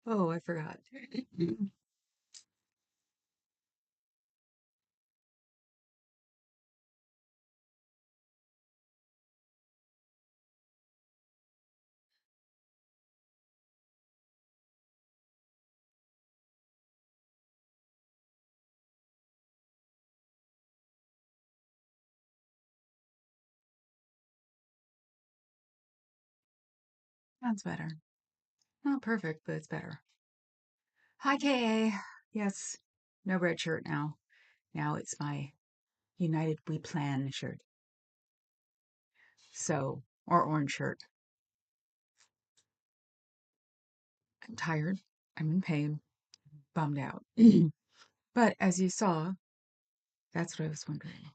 Oh, I forgot. Sounds better. Not perfect, but it's better. Hi, KA. Yes, no red shirt now. Now it's my United We Plan shirt. So, or orange shirt. I'm tired. I'm in pain. Bummed out. But as you saw, that's what I was wondering.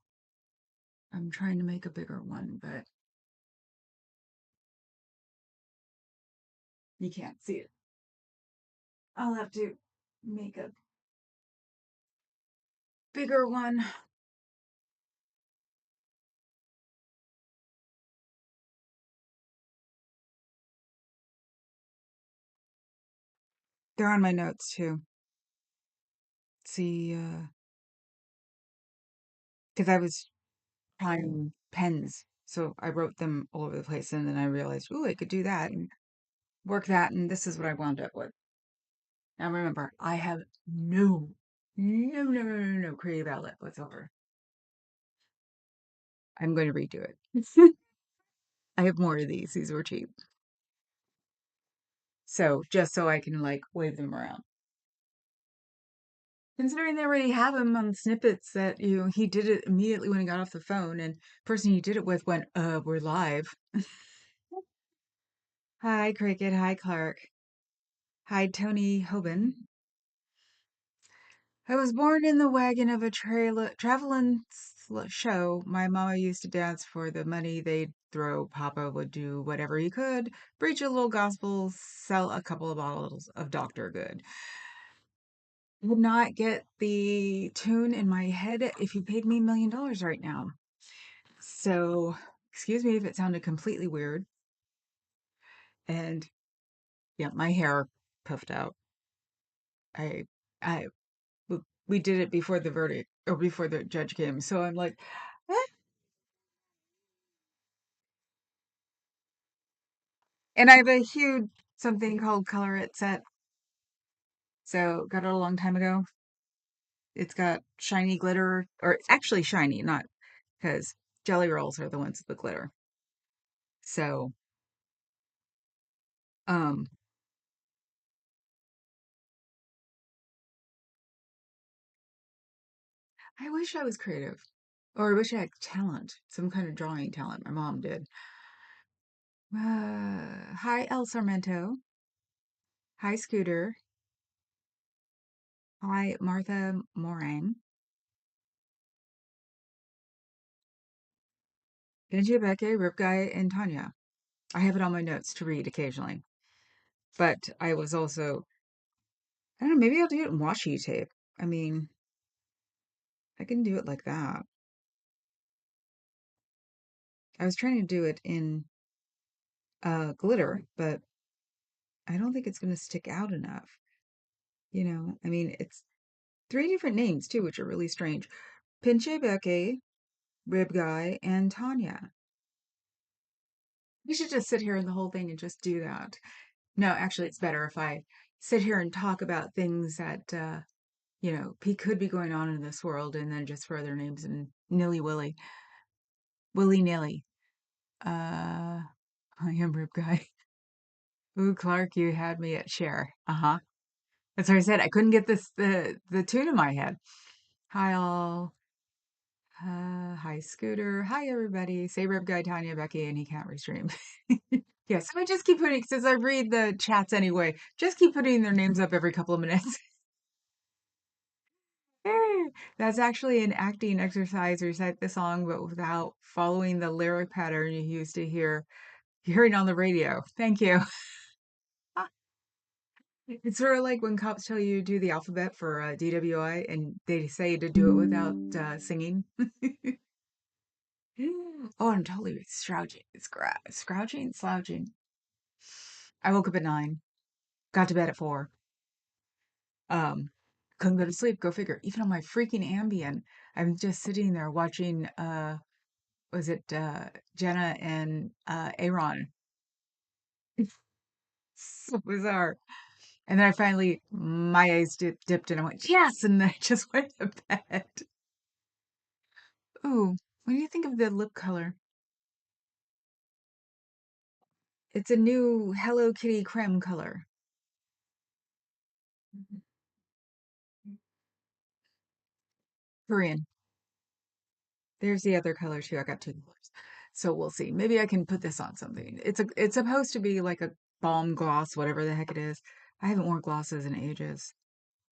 I'm trying to make a bigger one, but you can't see it. I'll have to make a bigger one. They're on my notes too. See, because I was trying pens, so I wrote them all over the place, and then I realized, oh, I could do that and work that, and this is what I wound up with. Now remember, I have no creative outlet whatsoever. I'm going to redo it. I have more of these. These were cheap. So just so I can like wave them around. Considering they already have him on snippets that he did it immediately when he got off the phone, and the person he did it with went, we're live. Hi, Cricket. Hi, Clark. Hi, Tony Hoban. I was born in the wagon of a traveling show. My mama used to dance for the money they'd throw. Papa would do whatever he could, preach a little gospel, sell a couple of bottles of Dr. Good. Would not get the tune in my head if you paid me $1 million right now. So, excuse me if it sounded completely weird. And yeah, my hair puffed out. I, I, we did it before the verdict or before the judge came. So I'm like, eh. And I have a huge something called Color It set. So got it a long time ago. It's got shiny glitter, or it's actually shiny, not because jelly rolls are the ones with the glitter. So, um, I wish I was creative, or I wish I had talent, some kind of drawing talent. My mom did. Hi, El Sarmento. Hi, Scooter. Hi, Martha Morang. Benji, Becky, Ribguy, and Tonya. I have it on my notes to read occasionally. But I was also, I don't know, maybe I'll do it in washi tape. I mean, I can do it like that. I was trying to do it in glitter, but I don't think it's going to stick out enough. I mean, it's three different names too, which are really strange. Pinche Becky, Ribguy, and Tonya. We should just sit here in the whole thing and just do that. No, actually, it's better if I sit here and talk about things that, could be going on in this world and then just throw their names in nilly-willy, willy-nilly. I am Rip Guy. Ooh, Clark, you had me at share. Uh-huh. That's what I said. I couldn't get the tune in my head. Hi all. Hi Scooter. Hi everybody. Say Rip Guy, Tanya, Becky, and he can't restream. Yeah, so I just keep putting, since I read the chats anyway, just keep putting their names up every couple of minutes. That's actually an acting exercise. Recite the song, but without following the lyric pattern you used to hearing on the radio. Thank you. It's sort of like when cops tell you to do the alphabet for DWI and they say to do it without singing. Oh, I'm totally slouching. Scrouching, slouching. I woke up at 9, got to bed at 4. Um, couldn't go to sleep, go figure. Even on my freaking Ambien, I'm just sitting there watching was it Jenna and Aaron. So bizarre. And then I finally my eyes dipped and I went, yes, and then I just went to bed. Ooh, what do you think of the lip color? It's a new Hello Kitty creme color. Korean. There's the other color too. I got two colors. So we'll see. Maybe I can put this on something. It's supposed to be like a balm gloss, whatever the heck it is. I haven't worn glosses in ages.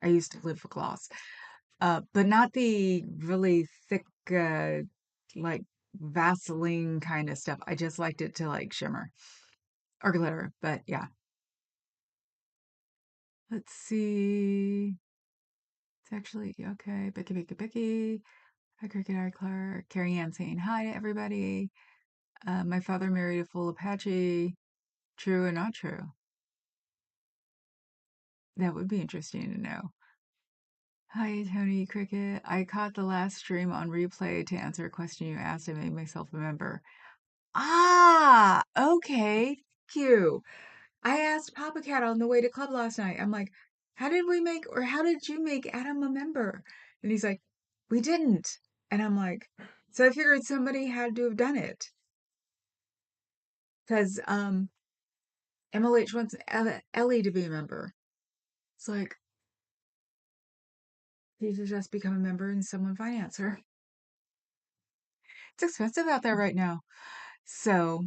I used to live for gloss. But not the really thick like Vaseline kind of stuff. I just liked it to like shimmer or glitter. But yeah. Let's see. It's actually okay. Becky, Becky, Becky. Hi, Cricket, hi, Clark. Carrie Ann saying hi to everybody. My father married a full Apache. True or not true? That would be interesting to know. Hi, Tony Cricket. I caught the last stream on replay to answer a question you asked and made myself a member. Ah, okay. Q. I asked Papa Cat on the way to club last night. I'm like, how did we make, or how did you make Adam a member? And he's like, we didn't. And I'm like, so I figured somebody had to have done it. Because MLH wants Ellie to be a member. It's like, she should just become a member and someone finance her. It's expensive out there right now. So,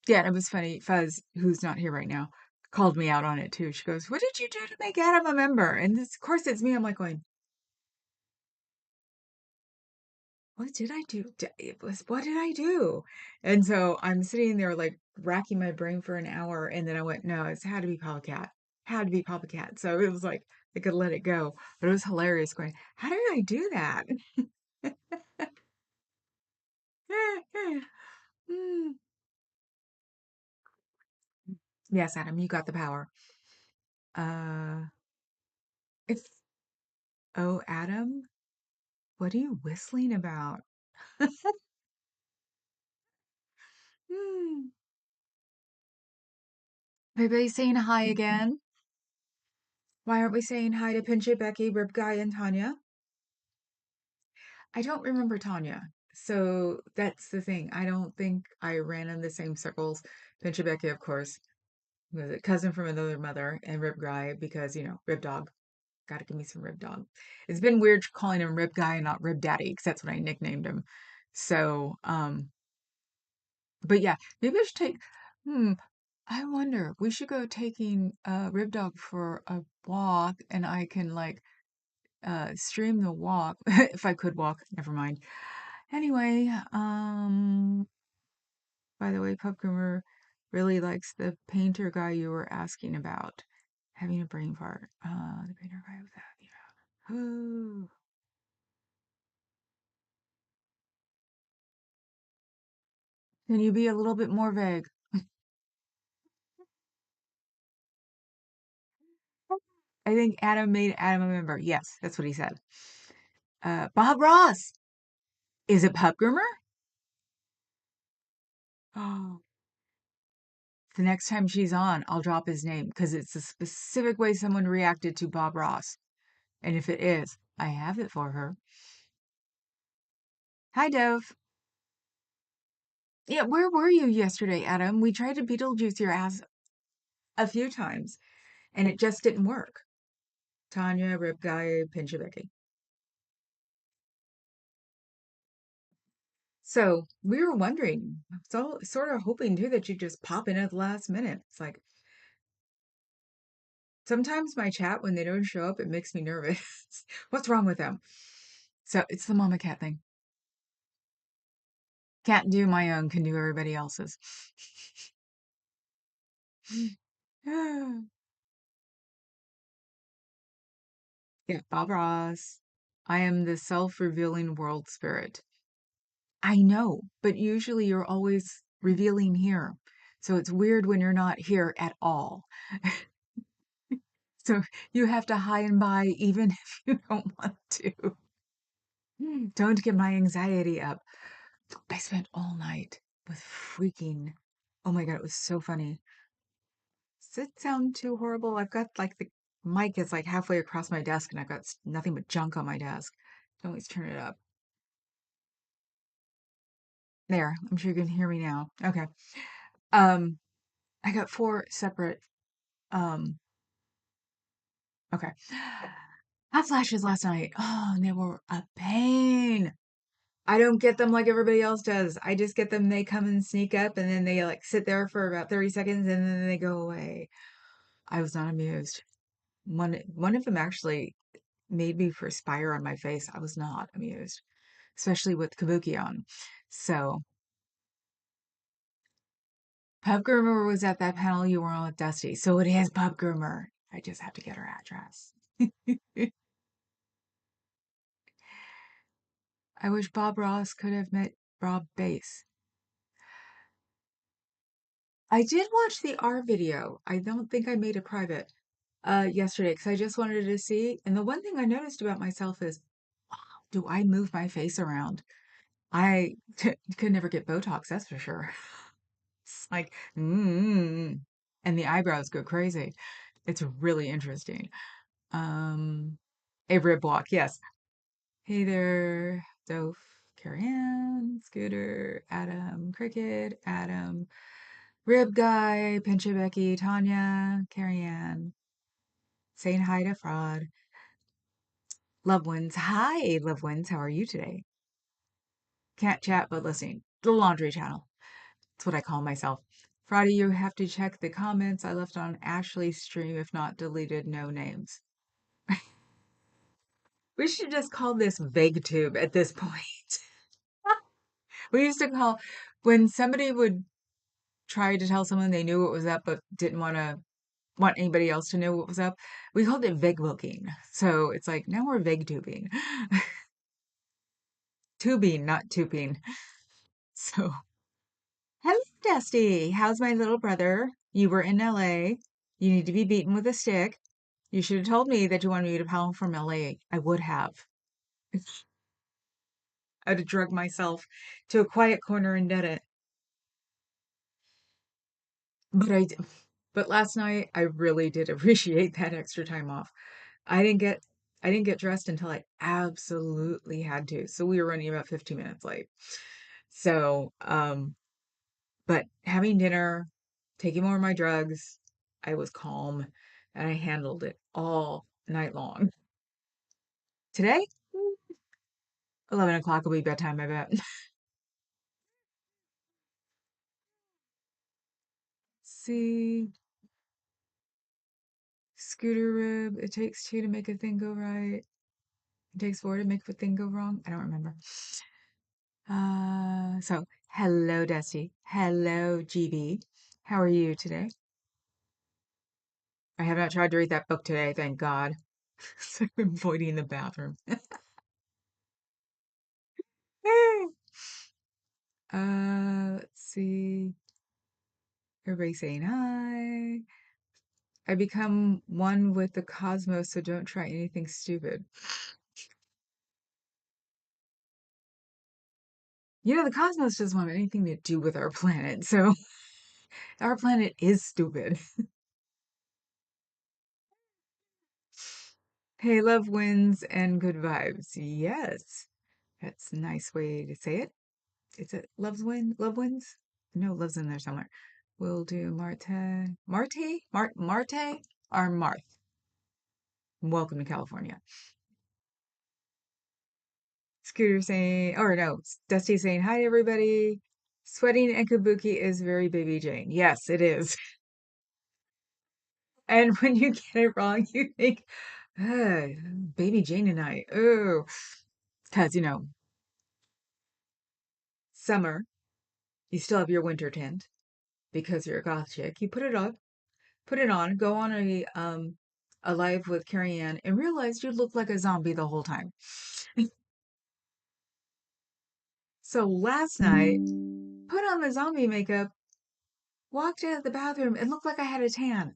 yeah, it was funny. Fuzz, who's not here right now, called me out on it too. She goes, what did you do to make Adam a member? And this, of course, it's me. I'm like going, what did I do? It was, what did I do? And so I'm sitting there like racking my brain for an hour. And then I went, no, it's had to be Papa Cat. Had to be Papa Cat. So it was like, I could let it go. But it was hilarious going, how did I do that? Mm. Yes, Adam, you got the power. Uh, it's, oh, Adam, what are you whistling about? Hmm. Everybody saying hi again? Why aren't we saying hi to Pinchy, Becky, Ribguy, and Tonya? I don't remember Tonya. So that's the thing. I don't think I ran in the same circles. Pinchy, Becky, of course, was a cousin from another mother, and Ribguy because, Rib Dog. Gotta give me some Rib Dog. It's been weird calling him Rib Guy and not Rib Daddy because that's what I nicknamed him. So, but yeah, maybe I should take. Hmm. I wonder. We should go taking Rib Dog for a walk, and I can like stream the walk if I could walk. Never mind. Anyway, by the way, Pupcoomer really likes the painter guy you were asking about having a brain fart. The painter guy was that. Yeah. Ooh. Can you be a little bit more vague? I think Adam made Adam a member. Yes, that's what he said. Bob Ross. Is it Pup Groomer? Oh, the next time she's on, I'll drop his name because it's a specific way someone reacted to Bob Ross. And if it is, I have it for her. Hi, Dove. Yeah, where were you yesterday, Adam? We tried to Beetlejuice your ass a few times and it just didn't work. Tanya, Rip Guy, Pinch Becky. So we were wondering, so sort of hoping too that you just pop in at the last minute. It's like sometimes my chat when they don't show up, it makes me nervous. What's wrong with them? So it's the mama cat thing. Can't do my own, can do everybody else's. Yeah, Bob Ross. I am the self-revealing world spirit. I know, but usually you're always revealing here. So it's weird when you're not here at all. So you have to high and buy even if you don't want to. Don't get my anxiety up. I spent all night with freaking. Oh my God, it was so funny. Does it sound too horrible? I've got like the mic is like halfway across my desk and I've got nothing but junk on my desk. Don't always turn it up. There, I'm sure you can hear me now. Okay. Um, I got four separate, um, okay. Hot flashes last night. Oh, and they were a pain. I don't get them like everybody else does. I just get them, they come and sneak up and then they like sit there for about 30 seconds and then they go away. I was not amused. One of them actually made me perspire on my face. I was not amused, especially with Kabuki on. So Pub Groomer was at that panel you were on with Dusty. So it is Pub Groomer. I just have to get her address. I wish Bob Ross could have met Rob Bass. I did watch the R video. I don't think I made it private yesterday because I just wanted to see. And the one thing I noticed about myself is, wow, do I move my face around? I could never get Botox, that's for sure. It's like, and the eyebrows go crazy. It's really interesting. Um, a rib walk, yes. Hey there, Doph, Carrie Ann, Scooter, Adam, Cricket, Adam, Ribguy, Pincha Becky, Tonya, Carrie Ann, saying hi to Fraud. Loved ones, hi, loved ones, how are you today? Can't chat but listening. The laundry channel. That's what I call myself. Friday, you have to check the comments I left on Ashley's stream. If not deleted, no names. We should just call this VegTube at this point. We used to call when somebody would try to tell someone they knew what was up but didn't want anybody else to know what was up. We called it VegWilking. So it's like now we're VegTubing. Tubing, not tubing. So hello, Dusty. How's my little brother? You were in LA. You need to be beaten with a stick. You should have told me that you wanted me to paddle from LA. I would have. I'd have drugged myself to a quiet corner and did it. But but last night I really did appreciate that extra time off. I didn't get I didn't get dressed until I absolutely had to. So we were running about 15 minutes late. So, but having dinner, taking more of my drugs, I was calm and I handled it all night long. Today, 11 o'clock will be bedtime, I bet. See, Scooter Rib, it takes two to make a thing go right. It takes four to make a thing go wrong. I don't remember. So hello, Dusty. Hello, GB. How are you today? I have not tried to read that book today, thank God. So I'm avoiding the bathroom. Let's see. Everybody saying hi. I become one with the cosmos, so don't try anything stupid. You know, the cosmos doesn't want anything to do with our planet, so our planet is stupid. Hey, love wins and good vibes. Yes, that's a nice way to say it. It's a love wins? No, love's in there somewhere. We'll do Marte, or Marth. Welcome to California. Scooter saying, or no, Dusty saying, hi, everybody. Sweating and kabuki is very baby Jane. Yes, it is. And when you get it wrong, you think, baby Jane and I, oh, because, summer, you still have your winter tint because you're a goth chick. You put it on, go on a live with Carrie Ann and realize you look like a zombie the whole time. So last night, put on the zombie makeup, walked out of the bathroom, and looked like I had a tan.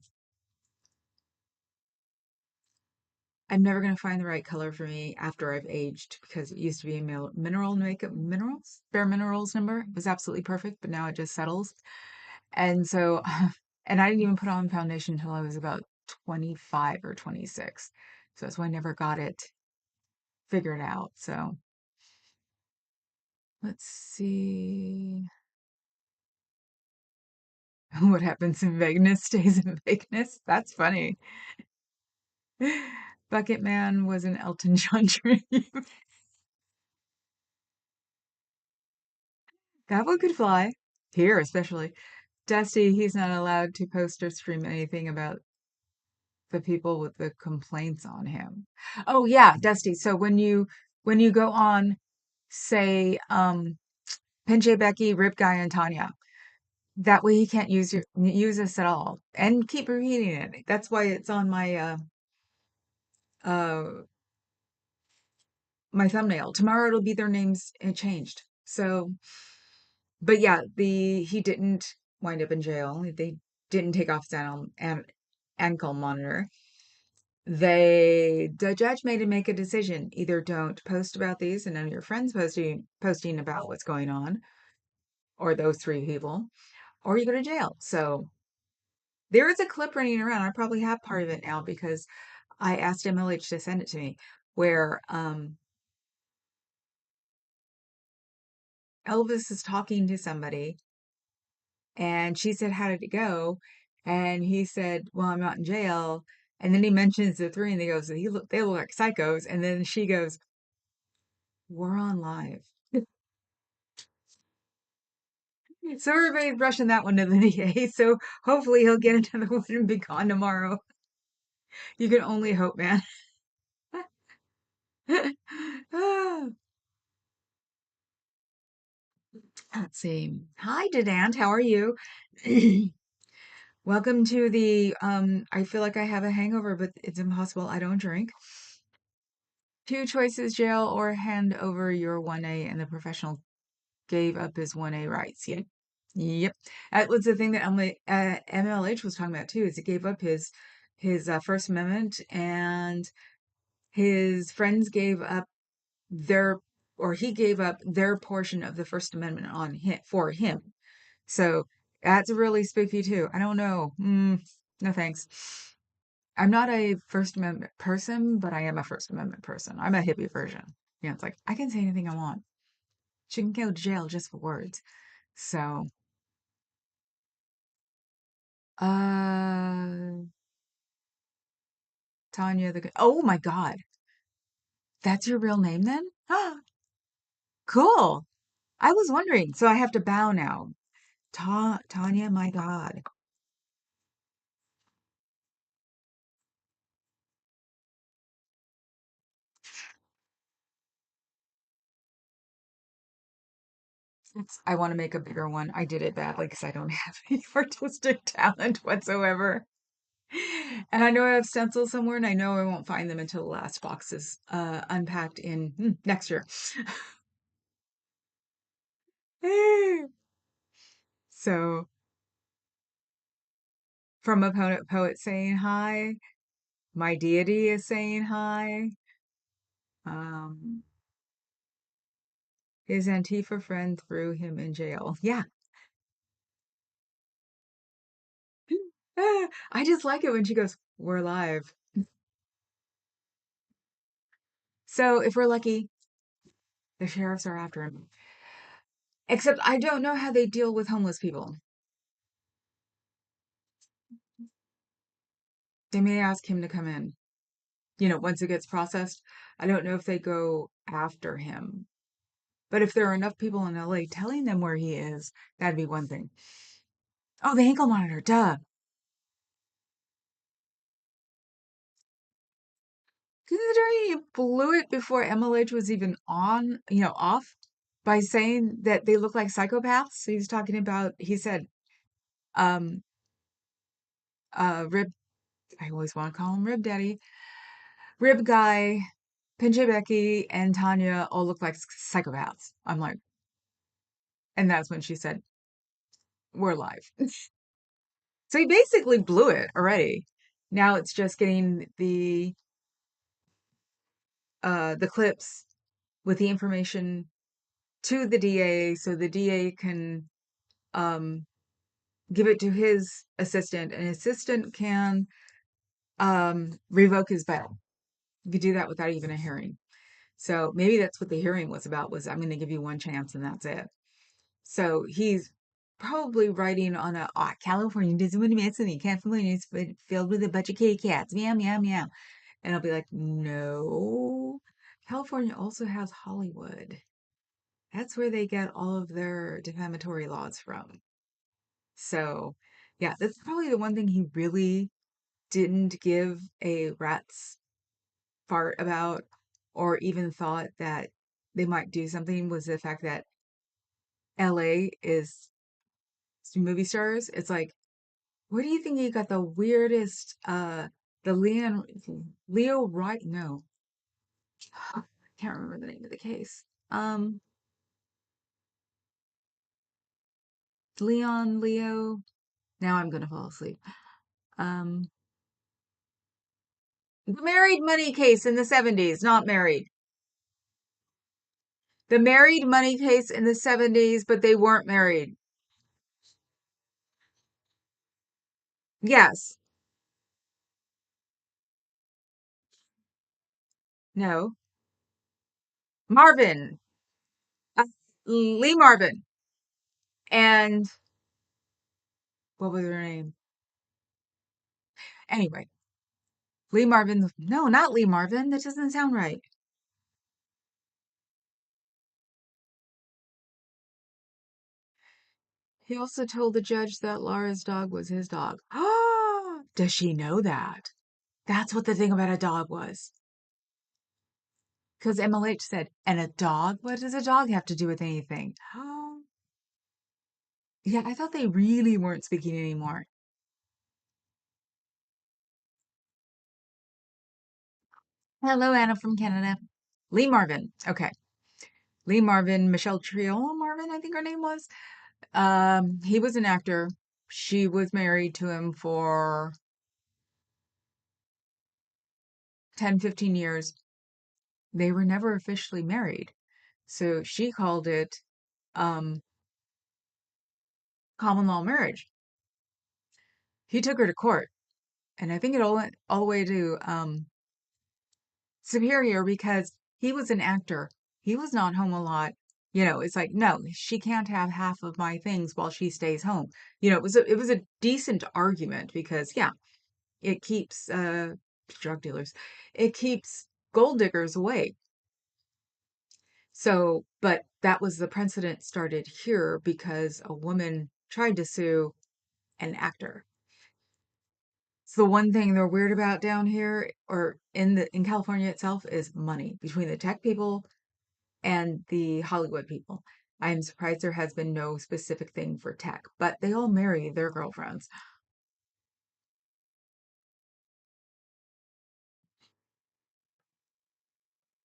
I'm never going to find the right color for me after I've aged because it used to be a mineral makeup, minerals, bare minerals number. It was absolutely perfect, but now it just settles. And so, and I didn't even put on foundation until I was about 25 or 26. So that's why I never got it figured out. So let's see what happens in vagueness stays in vagueness. That's funny. Bucket Man was an Elton John dream. That one could fly. Here, especially. Dusty, he's not allowed to post or stream anything about the people with the complaints on him. Oh yeah, Dusty. So when you go on, say, Pinche Becky, Ribguy, and Tonya, that way he can't use us at all. And keep repeating it. That's why it's on uh my thumbnail. Tomorrow it'll be their names changed. So but yeah, the he didn't wind up in jail. They didn't take off his ankle monitor. The judge made him make a decision. Either don't post about these and none of your friends posting about what's going on, or those three people, or you go to jail. So there is a clip running around. I probably have part of it now because I asked MLH to send it to me, where Elvis is talking to somebody and she said, "How did it go?" And he said, "Well, I'm not in jail." And then he mentions the three and they look like psychos. And then she goes, "We're on live." So everybody's rushing that one to the DA. So hopefully he'll get another one and be gone tomorrow. You can only hope, man. Let's see. Hi, Dedant. How are you? Welcome to the I feel like I have a hangover, but it's impossible. I don't drink. Two choices, jail or hand over your 1A, and the professional gave up his 1A rights. Yep. Yep. That was the thing that MLH was talking about too, is he gave up his First Amendment, and his friends gave up their or he gave up their portion of the First Amendment on him for him. So that's really spooky too. I don't know. No thanks. I'm not a First Amendment person, but I am a First Amendment person. I'm a hippie version. You know, it's like I can say anything I want. She can go to jail just for words. So, uh, Tonya oh my God, that's your real name then? Cool. I was wondering. So I have to bow now. Tonya, my God. I want to make a bigger one. I did it badly because I don't have any artistic talent whatsoever. And I know I have stencils somewhere, and I know I won't find them until the last box is unpacked in next year. So, from a poet saying hi, my deity is saying hi. Um, his Antifa friend threw him in jail. Yeah. I just like it when she goes, "We're live." So, if we're lucky, the sheriffs are after him. Except I don't know how they deal with homeless people. They may ask him to come in. You know, once it gets processed, I don't know if they go after him. But if there are enough people in LA telling them where he is, that'd be one thing. Oh, the ankle monitor, duh. Considering he blew it before MLH was even on, off, by saying that they look like psychopaths. So he's talking about, he said, um, Rib, I always want to call him Rib Daddy, Rib Guy, Pinche Becky, and Tonya all look like psychopaths. I'm like, and that's when she said, "We're live." So he basically blew it already. Now it's just getting the clips with the information to the DA so the DA can um, give it to his assistant, and assistant can revoke his bail. You could do that without even a hearing. So maybe that's what the hearing was about, was I'm going to give you one chance and that's it. So he's probably writing on a, oh, California doesn't want to mess with me. California is filled with a bunch of kitty cats. Meow, meow, meow. And I'll be like, no. California also has Hollywood. That's where they get all of their defamatory laws from. So, yeah, that's probably the one thing he really didn't give a rat's fart about, or even thought that they might do something, was the fact that LA is movie stars. It's like, where do you think you got the weirdest, the Leo Wright? No, I can't remember the name of the case. Um, Leo. Now I'm gonna fall asleep. Um, the married money case in the 70s, not married. The married money case in the 70s, but they weren't married. Yes. No. Marvin. Uh, Lee Marvin. And what was her name? Anyway, Lee Marvin. No, not Lee Marvin. That doesn't sound right. He also told the judge that Laura's dog was his dog. Ah, does she know that? That's what the thing about a dog was. Because MLH said, and a dog? What does a dog have to do with anything? Oh, yeah, I thought they really weren't speaking anymore. Hello, Anna from Canada. Lee Marvin. Okay. Lee Marvin, Michelle Trio Marvin, I think her name was. He was an actor. She was married to him for 10, 15 years. They were never officially married. So she called it um, common law marriage. He took her to court, and I think it all went all the way to Superior, because he was an actor. He was not home a lot. It's like, no, she can't have half of my things while she stays home. It was a decent argument because, yeah, it keeps drug dealers, it keeps gold diggers away. So, but that was the precedent started here because a woman tried to sue an actor. So the one thing they're weird about down here, or in California itself, is money between the tech people and the Hollywood people. I'm surprised there has been no specific thing for tech, but they all marry their girlfriends.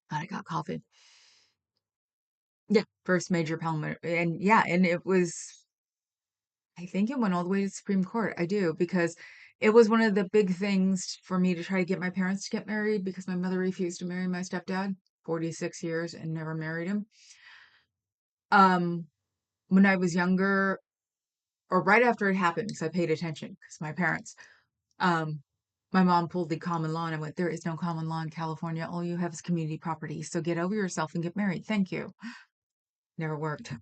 God, I got coffee. Yeah, first major parliament, and yeah, and it was. I think it went all the way to the Supreme Court. I do, because it was one of the big things for me to try to get my parents to get married, because my mother refused to marry my stepdad, 46 years, and never married him. Um, when I was younger, or right after it happened, because I paid attention, because my parents, um, my mom pulled the common law, and I went, there is no common law in California. All you have is community property. So get over yourself and get married. Thank you. Never worked.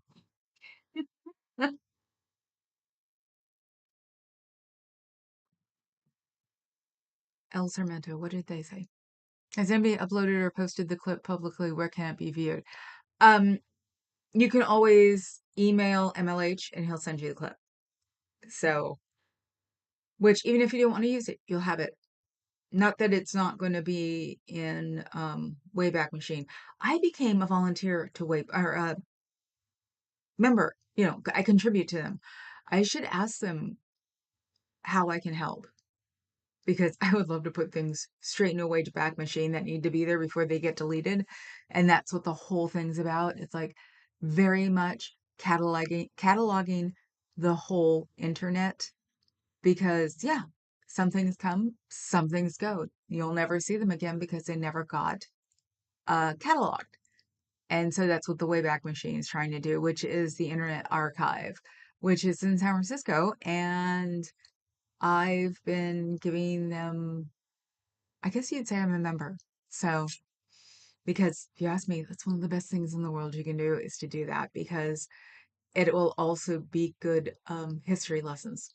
El Sarmento, what did they say? Has anybody uploaded or posted the clip publicly? Where can it be viewed? Um, you can always email MLH and he'll send you the clip. So, which even if you don't want to use it, you'll have it. Not that it's not going to be in Wayback Machine. I became a volunteer to Way or member. I contribute to them. I should ask them how I can help, because I would love to put things straight in a Wayback Machine that need to be there before they get deleted. And that's what the whole thing's about. It's like very much cataloging the whole internet, because yeah, some things come, some things go. You'll never see them again because they never got cataloged. And so that's what the Wayback Machine is trying to do, which is the Internet Archive, which is in San Francisco. And I've been giving them, I guess you'd say I'm a member. So, because if you ask me, that's one of the best things in the world you can do is to do that because it will also be good history lessons.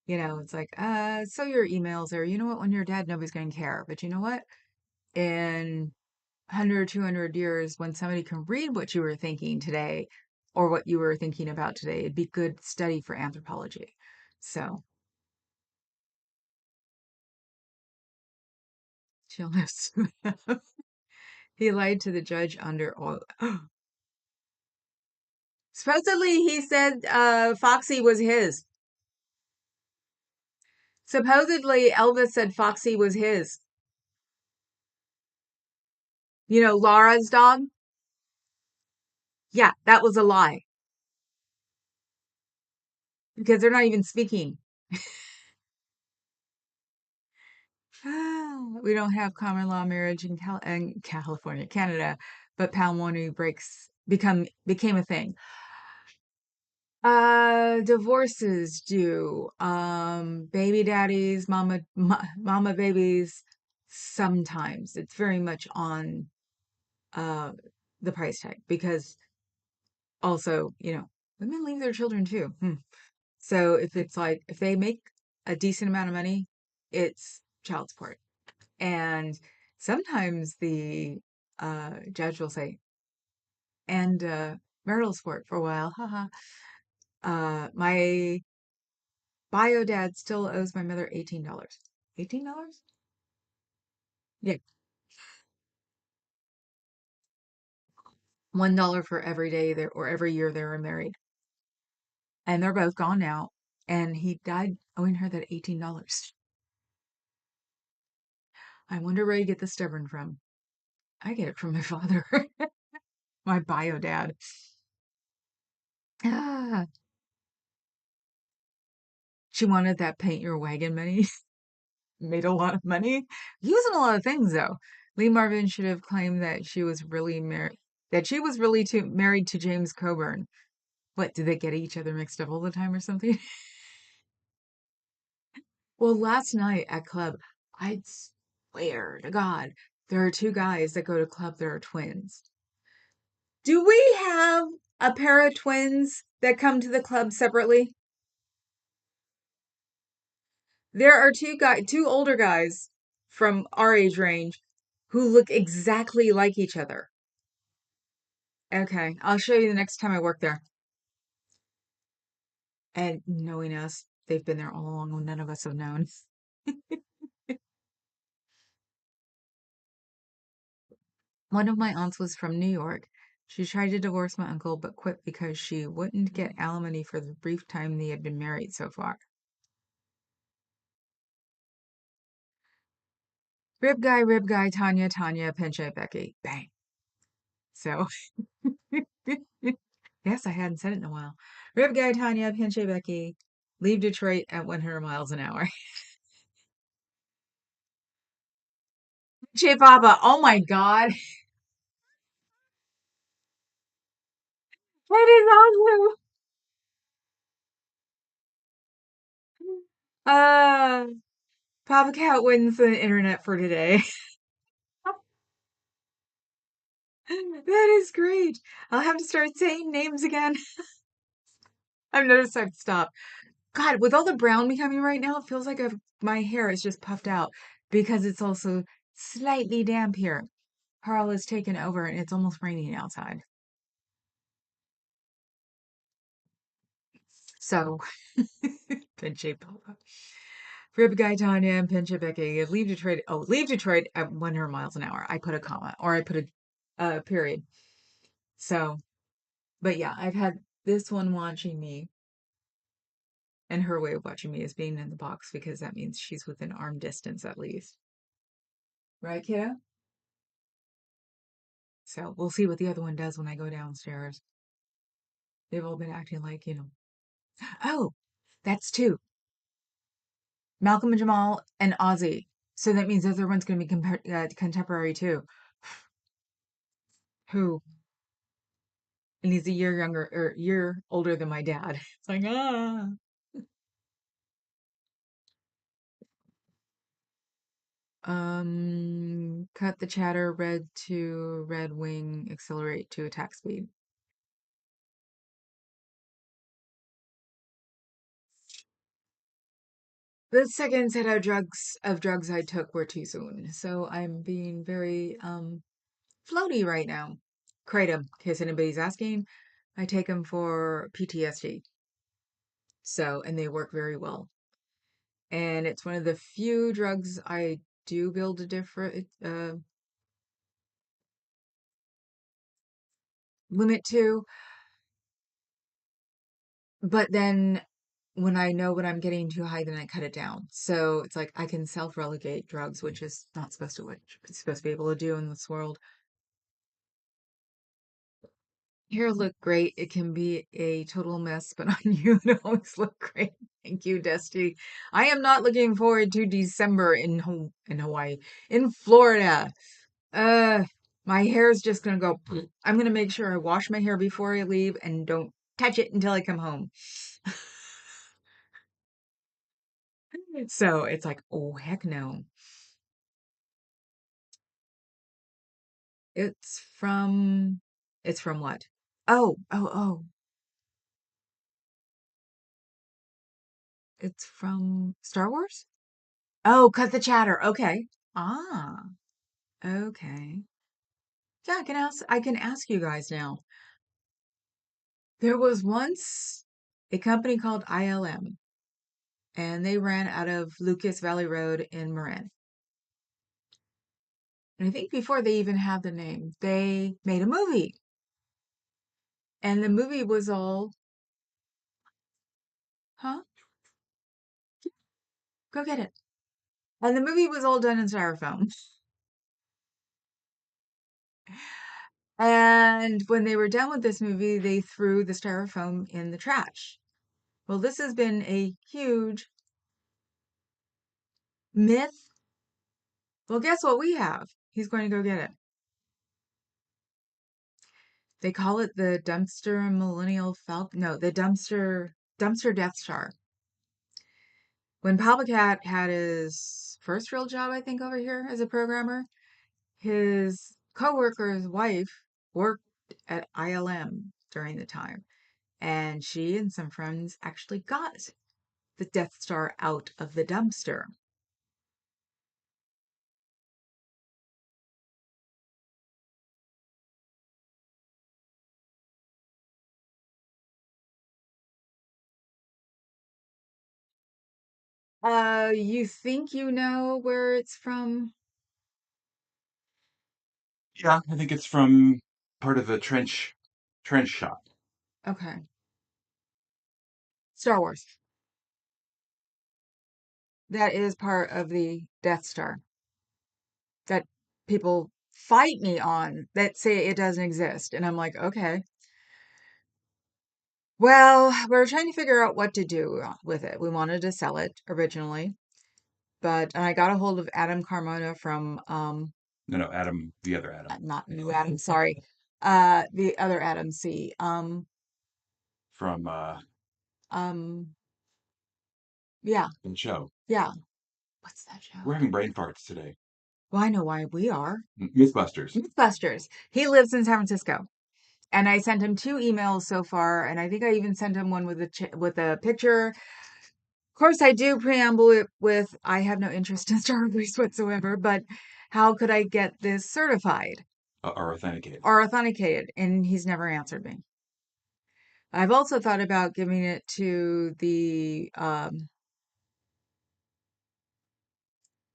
It's like, so your emails are, when you're dead, nobody's going to care. But you know what? In 100 or 200 years, when somebody can read what you were thinking today or what you were thinking about today, it'd be good study for anthropology. So, she'll have he lied to the judge under oil. Supposedly, he said Foxy was his. Supposedly, Elvis said Foxy was his. Laura's dog? Yeah, that was a lie because they're not even speaking. We don't have common law marriage in California, Canada, but palimony breaks became a thing. Divorces do. Baby daddies, mama babies. Sometimes it's very much on uh the price tag because also, women leave their children too. So if they make a decent amount of money, it's child support. And sometimes the judge will say, and marital support for a while. Haha. My bio dad still owes my mother $18. $18? Yeah. $1 for every day or every year they were married. And they're both gone now. And he died owing her that $18. I wonder where you get the stubborn from. I get it from my father, my bio dad. Ah, she wanted that paint your wagon money. Made a lot of money. Using a lot of things though. Lee Marvin should have claimed that she was really married to James Coburn. What, did they get each other mixed up all the time or something? Well, last night at club, I swear to God, there are two guys that go to club that are twins. Do we have a pair of twins that come to the club separately? There are two older guys from our age range who look exactly like each other. Okay, I'll show you the next time I work there. And knowing us, they've been there all along when none of us have known. One of my aunts was from New York. She tried to divorce my uncle, but quit because she wouldn't get alimony for the brief time they had been married so far. Ribguy, Tonya, Pinche, Becky. Bang. So, yes, I hadn't said it in a while. Ribguy, Tonya, Pinche, Becky. Leave Detroit at 100 miles an hour. Che Papa. Oh my God. That is awesome. Uh, Papa Cat wins the internet for today. That is great. I'll have to start saying names again. I've noticed I've stopped. God, with all the brown becoming right now, it feels like my hair is just puffed out because it's also slightly damp here. Carl has taken over and it's almost raining outside. So, Pinche Papa. Ribguy Tanya and Pinche Becky. Leave Detroit. Oh, leave Detroit at 100 miles an hour. I put a comma or I put a period. So, but yeah, I've had this one watching me, and her way of watching me is being in the box because that means she's within arm distance at least. Right, kiddo? So we'll see what the other one does when I go downstairs. They've all been acting like, oh, that's two. Malcolm and Jamal and Ozzy. So that means the other one's going to be contemporary too. Who? And he's a year younger or year older than my dad. It's like, ah. Cut the chatter, red to red wing, accelerate to attack speed. The second set of drugs I took were too soon, so I'm being very floaty right now. Kratom, in case anybody's asking, I take them for PTSD. So, and they work very well. And it's one of the few drugs I do build a different limit to, but then when I know when I'm getting too high, then I cut it down. So it's like I can self-relegate drugs, which is not supposed to, what you're supposed to be able to do in this world. Hair look great. It can be a total mess, but on you, it always look great. Thank you, Dusty. I am not looking forward to December in Hawaii, in Florida. Uh, my hair is just gonna go. I'm gonna make sure I wash my hair before I leave and don't touch it until I come home. So it's like, oh heck no. It's from. It's from what? Oh. It's from Star Wars? Oh, cut the chatter. Okay. Ah, okay. Yeah, I can ask you guys now. There was once a company called ILM, and they ran out of Lucas Valley Road in Marin. And I think before they even had the name, they made a movie. And the movie was all, huh? Go get it. And the movie was all done in styrofoam. And when they were done with this movie, they threw the styrofoam in the trash. Well, this has been a huge myth. Well, guess what we have? He's going to go get it. They call it the dumpster millennial falcon. No, the dumpster Death Star. When Papa Cat had his first real job, I think, over here as a programmer, his coworker's wife worked at ILM during the time, and she and some friends actually got the Death Star out of the dumpster. You think you know where it's from? Yeah, I think it's from part of a trench shot. Okay. Star Wars. That is part of the Death Star that people fight me on that say it doesn't exist. And I'm like, okay. Well, we're trying to figure out what to do with it. We wanted to sell it originally, but and I got a hold of Adam Carmona from No, Adam, the other Adam not new Adam, sorry. The other Adam C. from Um yeah, the show. yeah. What's that We're show? having brain farts today. Well, I know why we are. Mythbusters. Mythbusters. He lives in San Francisco. And I sent him two emails so far, and I think I even sent him one with a picture. Of course, I do preamble it with I have no interest in Star Wars whatsoever, but how could I get this certified Are authenticated. or authenticated? And he's never answered me. I've also thought about giving it to the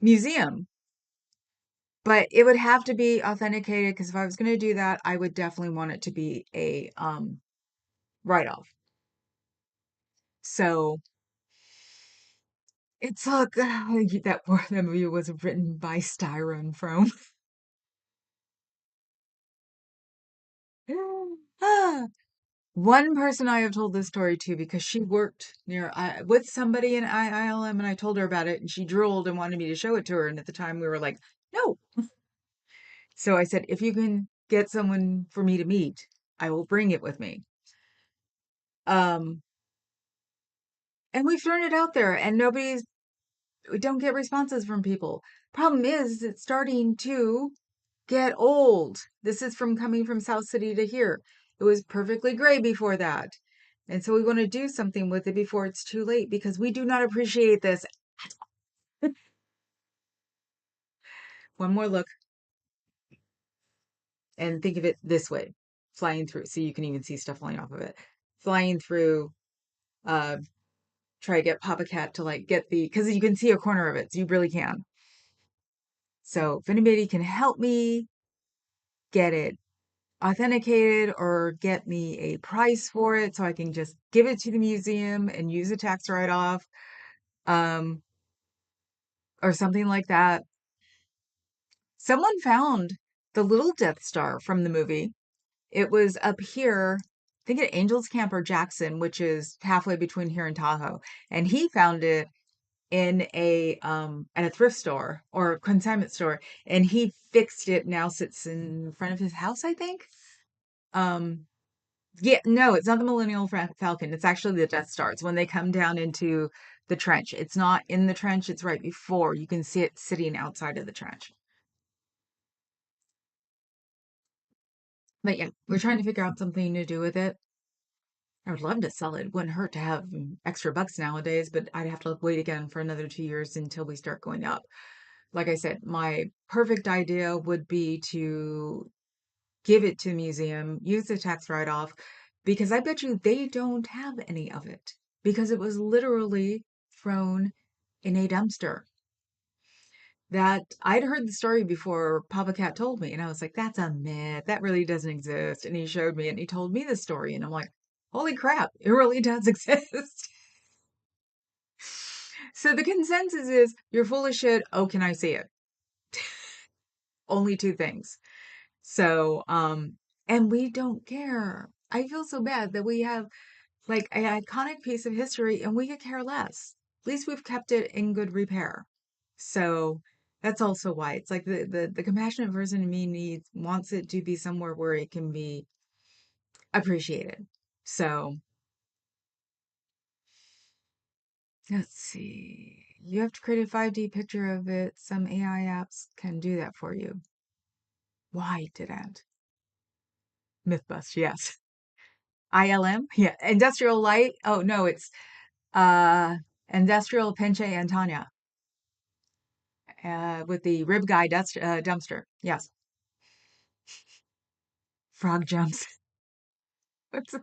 museum, but it would have to be authenticated because if I was going to do that, I would definitely want it to be a write-off. So it's like that part of the movie was written by Styrofoam. Ah, one person I have told this story to because she worked with somebody in IILM and I told her about it and she drooled and wanted me to show it to her. And at the time we were like, no. So I said, if you can get someone for me to meet, I will bring it with me. Um, and we've thrown it out there and we don't get responses from people. Problem is, it's starting to get old. This is from coming from South City to here. It was perfectly gray before that. And so we want to do something with it before it's too late because we do not appreciate this. One more look and think of it this way, flying through. So you can even see stuff flying off of it. Flying through, uh, try to get Papa Cat to like get because you can see a corner of it. So you really can. So if anybody can help me get it authenticated or get me a price for it so I can just give it to the museum and use a tax write-off, um, or something like that. Someone found the little Death Star from the movie. It was up here, I think at Angels Camp or Jackson, which is halfway between here and Tahoe. And he found it in a at a thrift store or consignment store, and he fixed it. Now sits in front of his house, I think. Um, Yeah, no, it's not the Millennial Falcon. It's actually the Death Star. It's when they come down into the trench. It's not in the trench, it's right before. You can see it sitting outside of the trench. But yeah, we're trying to figure out something to do with it. I would love to sell it. It wouldn't hurt to have extra bucks nowadays, but I'd have to wait again for another 2 years until we start going up. Like I said, my perfect idea would be to give it to a museum, use the tax write-off, because I bet you they don't have any of it because it was literally thrown in a dumpster. That I'd heard the story before Papa Cat told me, and I was like, that's a myth. That really doesn't exist. And he showed me and he told me the story, and I'm like, holy crap, it really does exist. So the consensus is you're full of shit. Oh, can I see it? Only two things. So, and we don't care. I feel so bad that we have like an iconic piece of history and we could care less. At least we've kept it in good repair. So that's also why it's like the compassionate person in me wants it to be somewhere where it can be appreciated. So let's see. You have to create a 5D picture of it. Some AI apps can do that for you. Why didn't? Mythbust, yes. ILM? Yeah. Industrial light. Oh no, it's uh industrial Pinche and Tonya. With the Ribguy dumpster. Yes. Frog jumps. It's a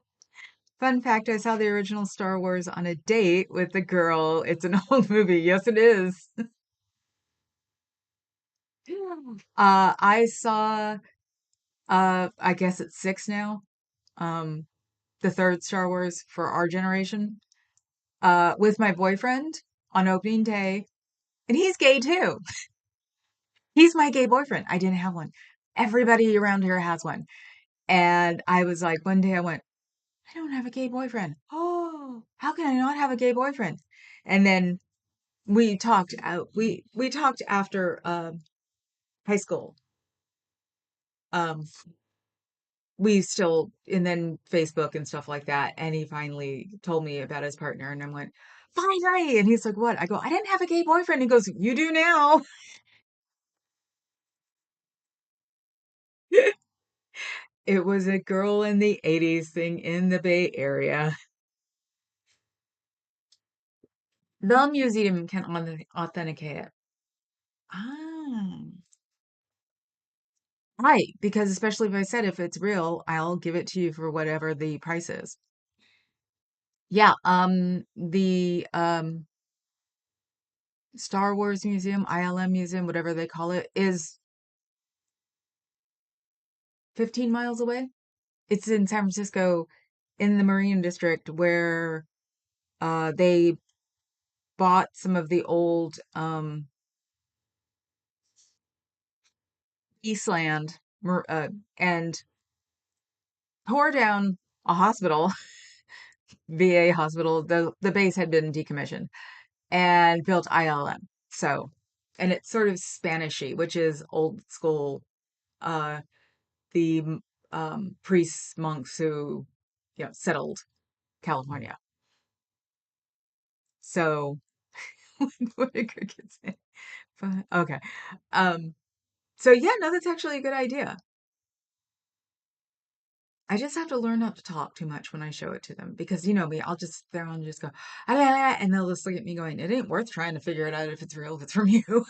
fun fact. I saw the original Star Wars on a date with the girl. It's an old movie. Yes, it is. I saw, I guess it's six now. Um, the third Star Wars for our generation, with my boyfriend on opening day. And he's gay too. He's my gay boyfriend. I didn't have one. Everybody around here has one. And I was like, one day I went, I don't have a gay boyfriend. Oh, how can I not have a gay boyfriend? And then we talked out. We talked after high school. Um, we still and then Facebook and stuff like that. And he finally told me about his partner, and I went, finally. And he's like, what? I go, I didn't have a gay boyfriend. He goes, you do now. It was a girl in the '80s thing in the Bay Area. The museum can authenticate it. Ah. Right, because especially if I said if it's real, I'll give it to you for whatever the price is. Yeah, the Star Wars Museum, ILM Museum, whatever they call it, is 15 miles away. It's in San Francisco in the Marine District where they bought some of the old Eastland and tore down a hospital, VA hospital. The base had been decommissioned and built ILM. So, and it's sort of Spanishy, which is old school. Uh, the priests, monks who, settled California. So, what did cricket say? Okay. Um, so yeah, no, that's actually a good idea. I just have to learn not to talk too much when I show it to them because you know me, I'll just sit there and just go, "Ah, ah, ah," and they'll just look at me going, it ain't worth trying to figure it out if it's real, if it's from you.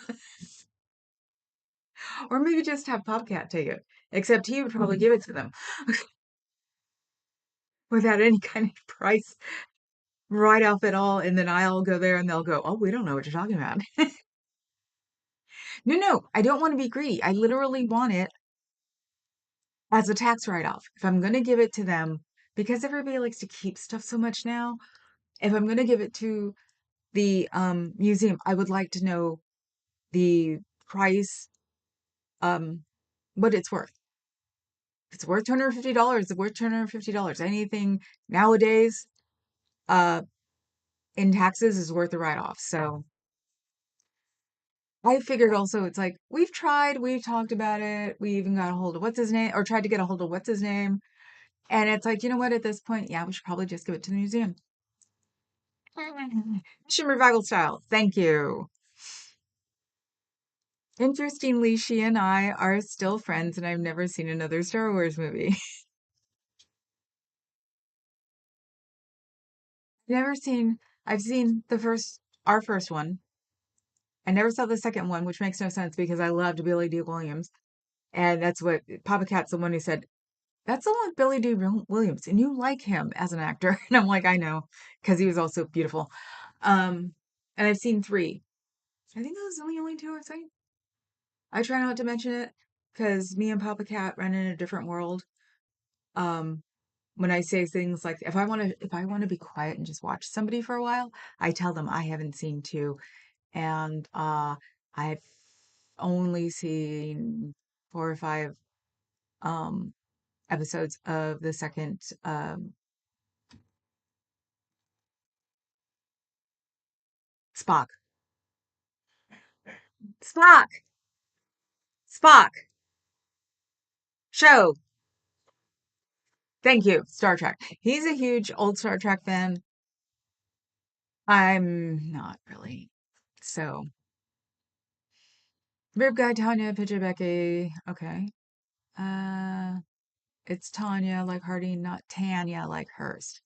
Or maybe just have Popcat take it. Except he would probably give it to them without any kind of price write off at all. And then I'll go there and they'll go, oh, we don't know what you're talking about. No, no, I don't want to be greedy. I literally want it as a tax write off. If I'm going to give it to them, because everybody likes to keep stuff so much now, if I'm going to give it to the museum, I would like to know the price, um, what it's worth. If it's worth $250, it's worth $250. Anything nowadays, uh, in taxes is worth a write-off. So I figured also it's like we've tried, we've talked about it, we even got a hold of what's his name, or tried to get a hold of what's his name. And it's like, you know what, at this point, yeah, we should probably just give it to the museum. Mission Revival style. Thank you. Interestingly, she and I are still friends, and I've never seen another Star Wars movie. Never seen, I've seen our first one. I never saw the second one, which makes no sense because I loved Billy D. Williams. And that's what Papa Cat's the one who said, that's the one with Billy D. Williams, and you like him as an actor. And I'm like, I know, because he was also beautiful. And I've seen three. I think those are the only two I've seen. I try not to mention it because me and Papa Cat run in a different world. Um, when I say things like if I want to be quiet and just watch somebody for a while, I tell them I haven't seen two, and I've only seen 4 or 5 um episodes of the second Spock. Spock! Spock! Show! Thank you, Star Trek. He's a huge old Star Trek fan. I'm not really. So, Ribguy, Tonya, Picture Becky. Okay. Uh, it's Tonya like Harding, not Tanya like Hurst.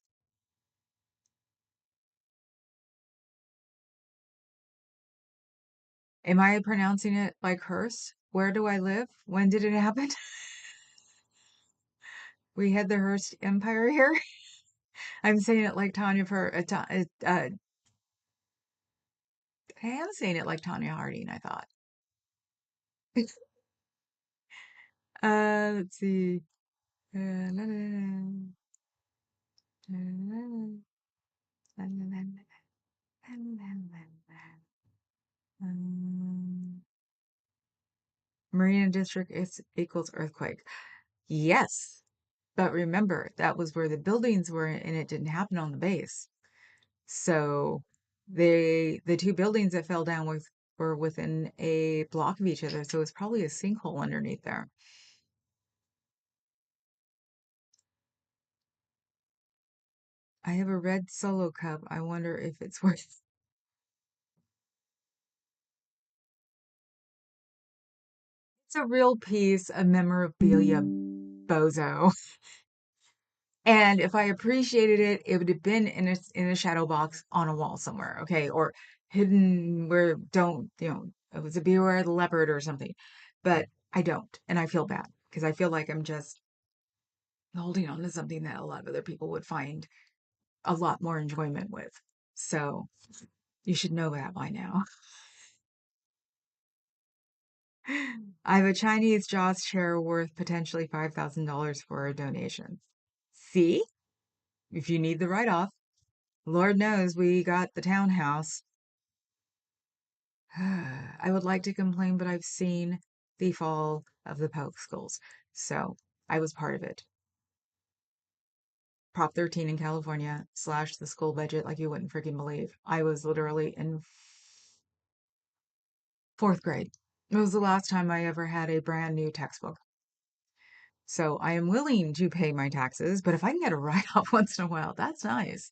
Am I pronouncing it like Hurst? Where do I live? When did it happen? We had the Hearst Empire here. I'm saying it like Tanya for I am saying it like Tanya Harding, I thought. Let's see. La, la, la, la, la, la, la, Marina District is equals earthquake. Yes, but remember that was where the buildings were, and it didn't happen on the base. So the two buildings that fell down were within a block of each other, so it's probably a sinkhole underneath there. I have a red Solo cup. I wonder if it's worth. It's a real piece of memorabilia, bozo. And if I appreciated it, it would have been in a shadow box on a wall somewhere, okay, or hidden where don't it was a beware the leopard or something. But I don't, and I feel bad because I feel like I'm just holding on to something that a lot of other people would find a lot more enjoyment with. So you should know that by now. I have a Chinese Jaws chair worth potentially $5,000 for a donation. See? If you need the write-off, Lord knows we got the townhouse. I would like to complain, but I've seen the fall of the Pope schools. So I was part of it. Prop 13 in California slashed the school budget like you wouldn't freaking believe. I was literally in 4th grade. It was the last time I ever had a brand new textbook. So I am willing to pay my taxes, but if I can get a write-off once in a while, that's nice.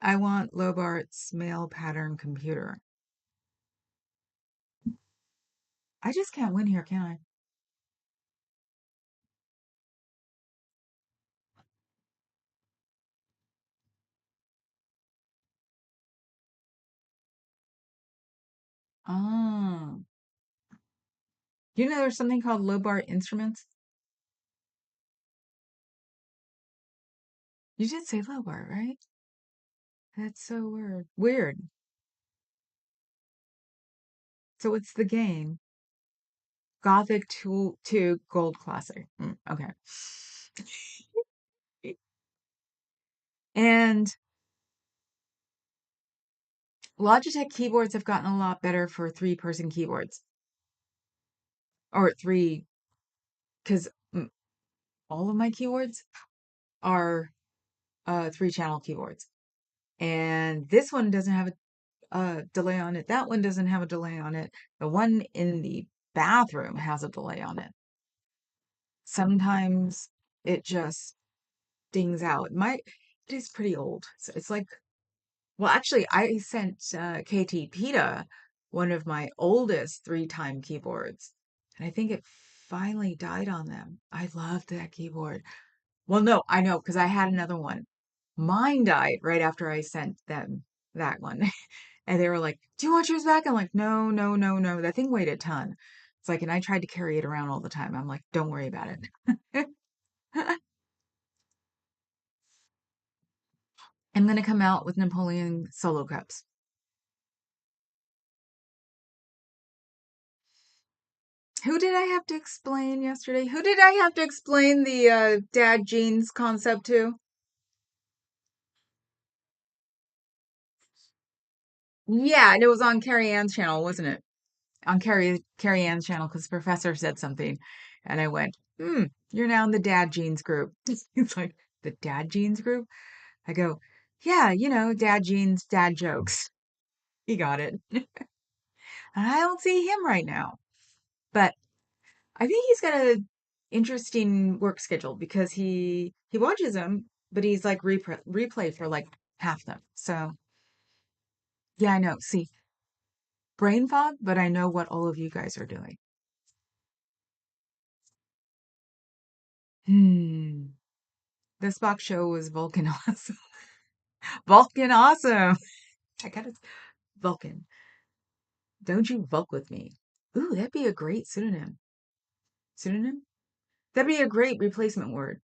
I want Lobart's mail pattern computer. I just can't win here, can I? Oh. You know there's something called Lobart Instruments? You did say Lobart, right? That's so weird. Weird. So it's the game. Gothic 2 Gold Classic. Okay. And Logitech keyboards have gotten a lot better for 3-person keyboards. Or three, because all of my keyboards are 3-channel keyboards. And this one doesn't have a delay on it. That one doesn't have a delay on it. The one in the bathroom has a delay on it. Sometimes it just dings out. It is pretty old. It's like, well, actually, I sent KT PETA one of my oldest 3-time keyboards, and I think it finally died on them. I loved that keyboard. Well, no, I know because I had another one. Mine died right after I sent them that one. And they were like, "Do you want yours back?" I'm like, "No, no, no, no." That thing weighed a ton. It's like, and I tried to carry it around all the time. I'm like, "Don't worry about it." I'm gonna come out with Napoleon solo cups. Who did I have to explain yesterday? Who did I have to explain the dad jeans concept to? Yeah, and it was on Carrie Ann's channel, wasn't it? On Carrie Ann's channel because the professor said something, and I went, you're now in the dad jeans group." He's like, "The dad jeans group?" I go, "Yeah, dad jeans, dad jokes." He got it. I don't see him right now, but I think he's got a interesting work schedule because he watches them, but he's like replay for like half them. So yeah, I know. See, brain fog, but I know what all of you guys are doing. Hmm. The Spock show was Vulcan awesome. Vulcan awesome. I got it. Vulcan. Don't you Vulk with me. Ooh, that'd be a great pseudonym. Pseudonym? That'd be a great replacement word.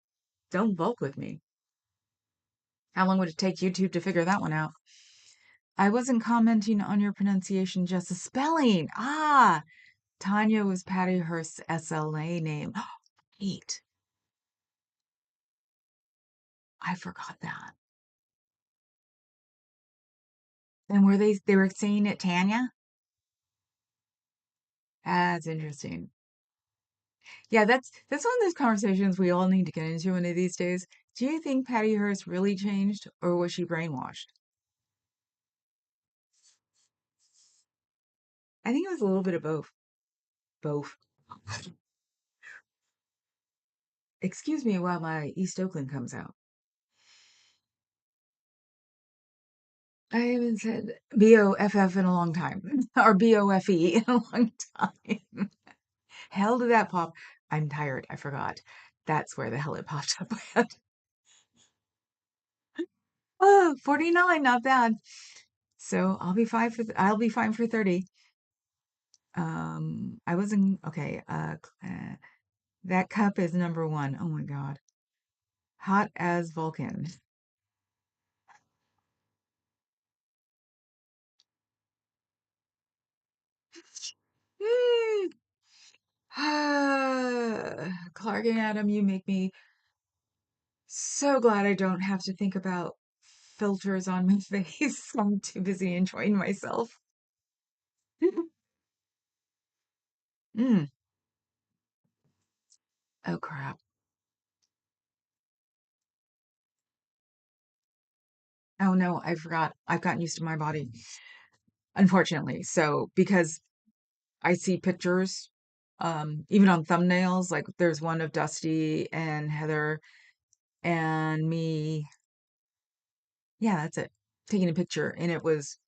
Don't Vulk with me. How long would it take YouTube to figure that one out? I wasn't commenting on your pronunciation, just the spelling. Ah, Tonya was Patty Hearst's SLA name. Wait, I forgot that. And were they were saying it Tanya? That's interesting. Yeah, that's one of those conversations we all need to get into one of these days. Do you think Patty Hearst really changed, or was she brainwashed? I think it was a little bit of both. Both. Excuse me while my East Oakland comes out. I haven't said BOFF in a long time, or BOFE in a long time. Hell did that pop? I'm tired. I forgot. That's where the hell it popped up at. Oh, 49, not bad. So I'll be fine for 30. I wasn't okay. That cup is number one. Oh my God. Hot as Vulcan. Mm. Clark and Adam, you make me so glad I don't have to think about filters on my face. I'm too busy enjoying myself. Mm. Oh crap. Oh no, I forgot. I've gotten used to my body, unfortunately. So because I see pictures Even on thumbnails, like there's one of Dusty and Heather and me. Yeah, that's it. Taking a picture, and it was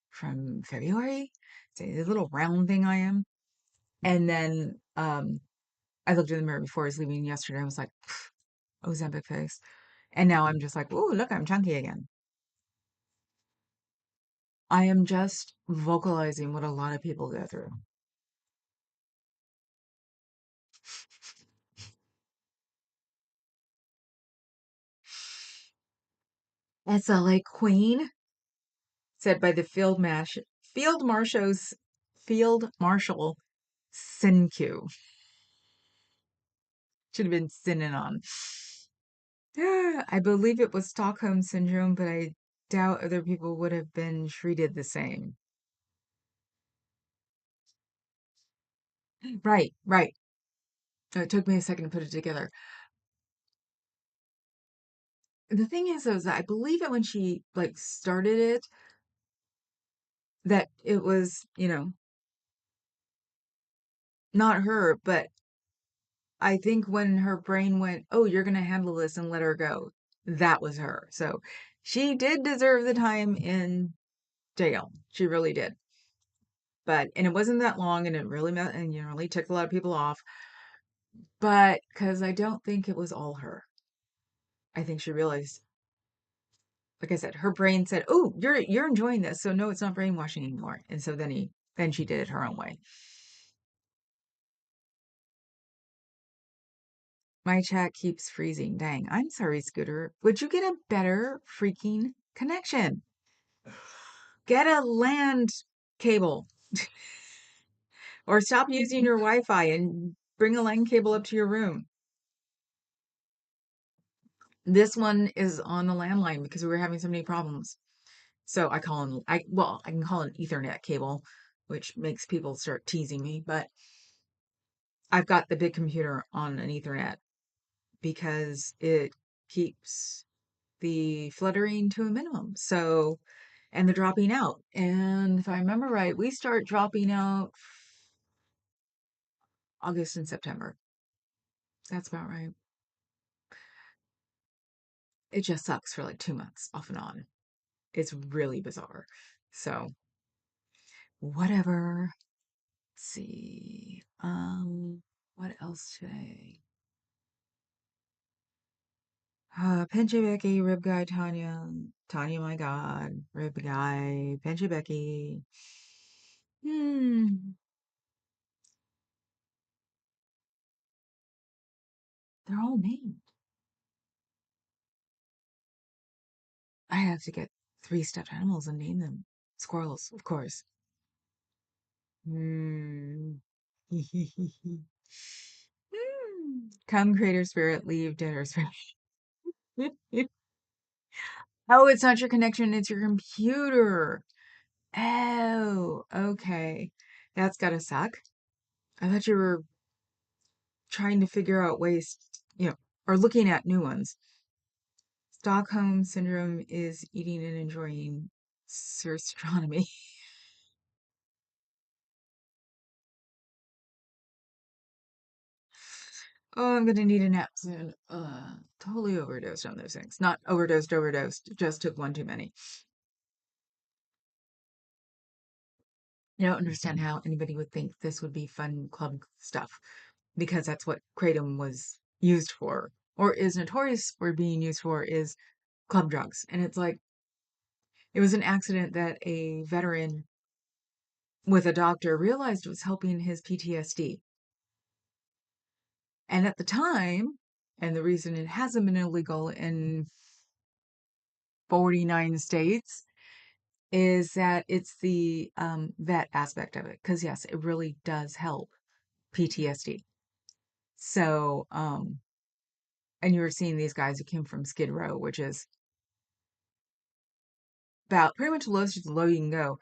from February. It's a little round thing I am. And then I looked in the mirror before I was leaving yesterday. I was like, Ozempic face. And now I'm just like, oh, look, I'm chunky again. I am just vocalizing what a lot of people go through. SLA Queen, said by the Field Marshal Sincu. Should have been Synanon. I believe it was Stockholm Syndrome, but I doubt other people would have been treated the same. Right, right. It took me a second to put it together. The thing is that I believe that when she like started it, that it was, not her, but I think when her brain went, "Oh, you're gonna handle this and let her go," that was her. So she did deserve the time in jail. She really did. And it wasn't that long, and it really really ticked a lot of people off. But because I don't think it was all her. I think she realized, like I said, her brain said, "Oh, you're enjoying this, so no, it's not brainwashing anymore." And so then she did it her own way. My chat keeps freezing. Dang, I'm sorry, Scooter. Would you get a better freaking connection? Get a land cable or stop using your Wi-Fi and bring a LAN cable up to your room. This one is on the landline because we were having so many problems. So I can call it an Ethernet cable, which makes people start teasing me, but I've got the big computer on an Ethernet because it keeps the fluttering to a minimum. So, and the dropping out. And if I remember right, we start dropping out August and September. That's about right. It just sucks for like 2 months off and on. It's really bizarre. So, whatever. Let's see. What else today? Pinchy Becky, Ribguy, Tonya. Tonya, my God. Ribguy, Pinchy Becky. Hmm. They're all named. I have to get 3 stuffed animals and name them. Squirrels, of course. Hmm. Come, creator spirit, leave debtor spirit. Oh, it's not your connection, it's your computer. Oh, okay. That's gotta suck. I thought you were trying to figure out ways, or looking at new ones. Stockholm syndrome is eating and enjoying astronomy. Oh, I'm gonna need a nap soon. Totally overdosed on those things. Not overdosed, just took one too many. I don't understand how anybody would think this would be fun club stuff because that's what kratom was used for, or is notorious for being used for, is club drugs. And it's like, it was an accident that a veteran with a doctor realized was helping his PTSD. And at the time, and the reason it hasn't been illegal in 49 states, is that it's the vet aspect of it. Because yes, it really does help PTSD. So, and you were seeing these guys who came from Skid Row, which is about pretty much the lowest low you can go.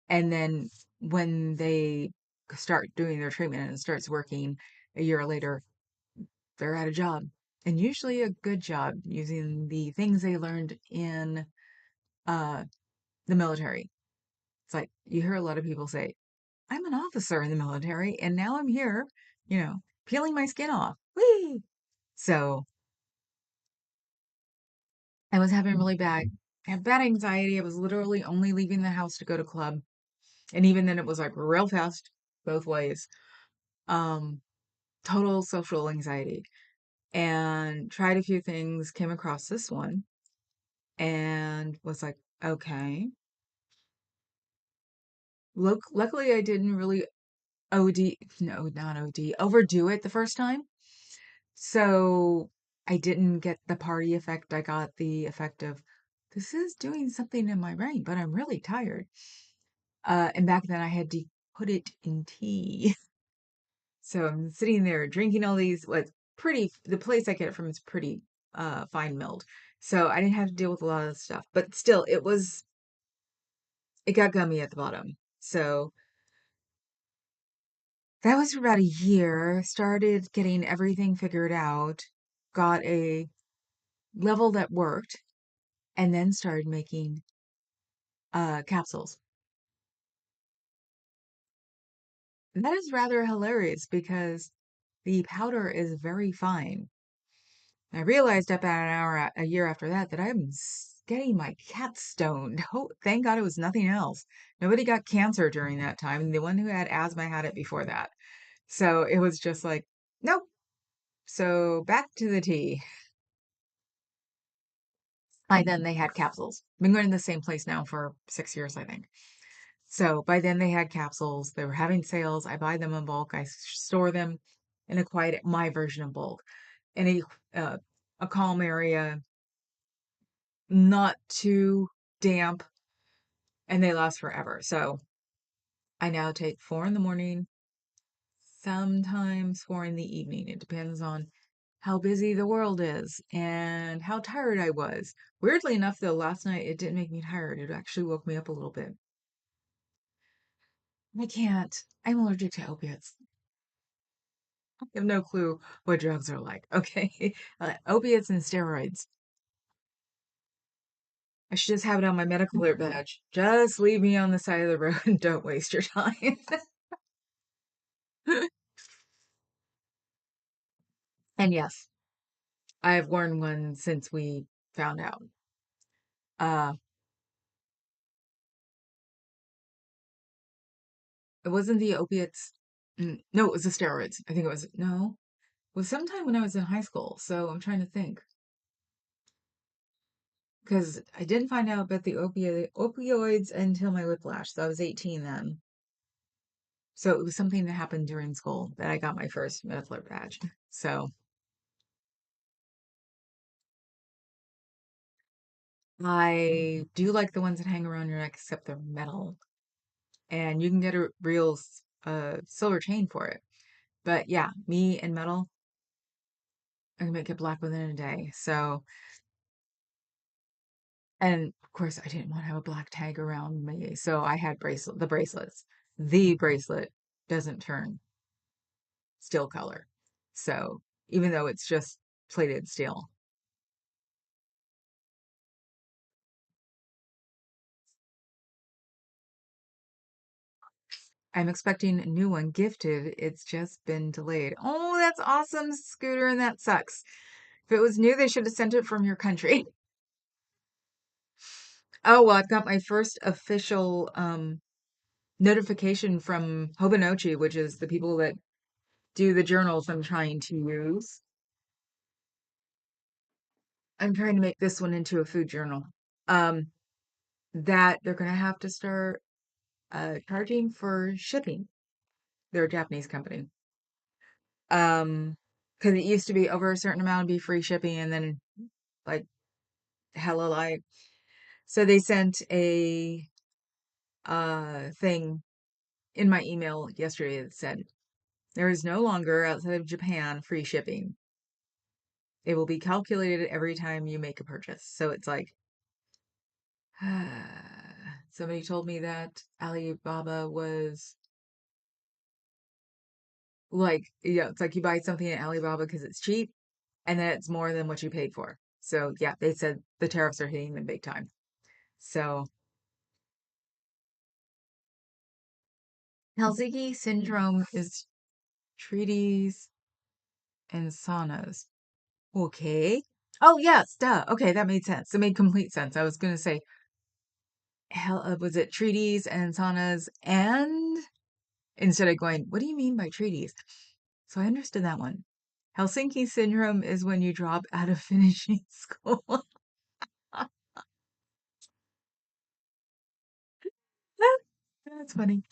And then when they start doing their treatment and it starts working a year later, they're at a job. And usually a good job using the things they learned in uh, the military. It's like you hear a lot of people say, I'm an officer in the military and now I'm here, you know, peeling my skin off. Whee! So I was having really bad, I had bad anxiety. I was literally only leaving the house to go to club. And even then it was like real fast both ways. Um, Total social anxiety. And tried a few things, came across this one and was like, okay. Luckily I didn't really OD, no, not OD, overdo it the first time. So I didn't get the party effect. I got the effect of this is doing something in my brain, but I'm really tired. And back then I had to put it in tea. So I'm sitting there drinking all these, what pretty, the place I get it from is pretty fine milled. So I didn't have to deal with a lot of stuff, but still it got gummy at the bottom. So that was for about a year. Started getting everything figured out, got a level that worked, and then started making capsules. And that is rather hilarious because the powder is very fine. I realized about an hour, a year after that, that I'm getting my cat stoned. Oh, thank God it was nothing else. Nobody got cancer during that time. And the one who had asthma had it before that. So it was just like, nope. So back to the tea. By then they had capsules. Been going to the same place now for 6 years, I think. So by then they had capsules. They were having sales. I buy them in bulk. I store them in a quiet, my version of bulk, in a calm area, not too damp, and they last forever. So I now take four in the morning, sometimes four in the evening. It depends on how busy the world is and how tired I was. Weirdly enough, though, last night it didn't make me tired. It actually woke me up a little bit. I can't. I'm allergic to opiates. I have no clue what drugs are like. Okay. Opiates and steroids. I should just have it on my medical alert badge. Just leave me on the side of the road and don't waste your time. And yes, I've worn one since we found out. Uh, it wasn't the opiates. No, it was the steroids. I think it was, no, it was sometime when I was in high school. So I'm trying to think. Because I didn't find out about the opioids until my whiplash. So I was 18 then. So it was something that happened during school that I got my first medical alert badge. So I do like the ones that hang around your neck, except they're metal, and you can get a real silver chain for it. But yeah, me and metal, I can make it black within a day. So, and of course, I didn't want to have a black tag around me, so I had the bracelets. The bracelet doesn't turn steel color, so even though it's just plated steel, I'm expecting a new one gifted. It's just been delayed. Oh, that's awesome, Scooter, and that sucks. If it was new, they should have sent it from your country. Oh, well, I've got my first official notification from Hobonichi, which is the people that do the journals I'm trying to use. I'm trying to make this one into a food journal. Um, that they're going to have to start charging for shipping. They're a Japanese company. Because it used to be over a certain amount to be free shipping, and then like hella like. So they sent a thing in my email yesterday that said there is no longer outside of Japan free shipping. It will be calculated every time you make a purchase. So it's like somebody told me that Alibaba was like, yeah, it's like you buy something at Alibaba because it's cheap and then it's more than what you paid for. So yeah, they said the tariffs are hitting them big time. So Helsinki syndrome is treaties and saunas. Okay. Oh, yes, duh. Okay, that made sense. It made complete sense. I was going to say, hell, was it treaties and saunas and instead of going, what do you mean by treaties? So I understood that one. Helsinki syndrome is when you drop out of finishing school. That's funny.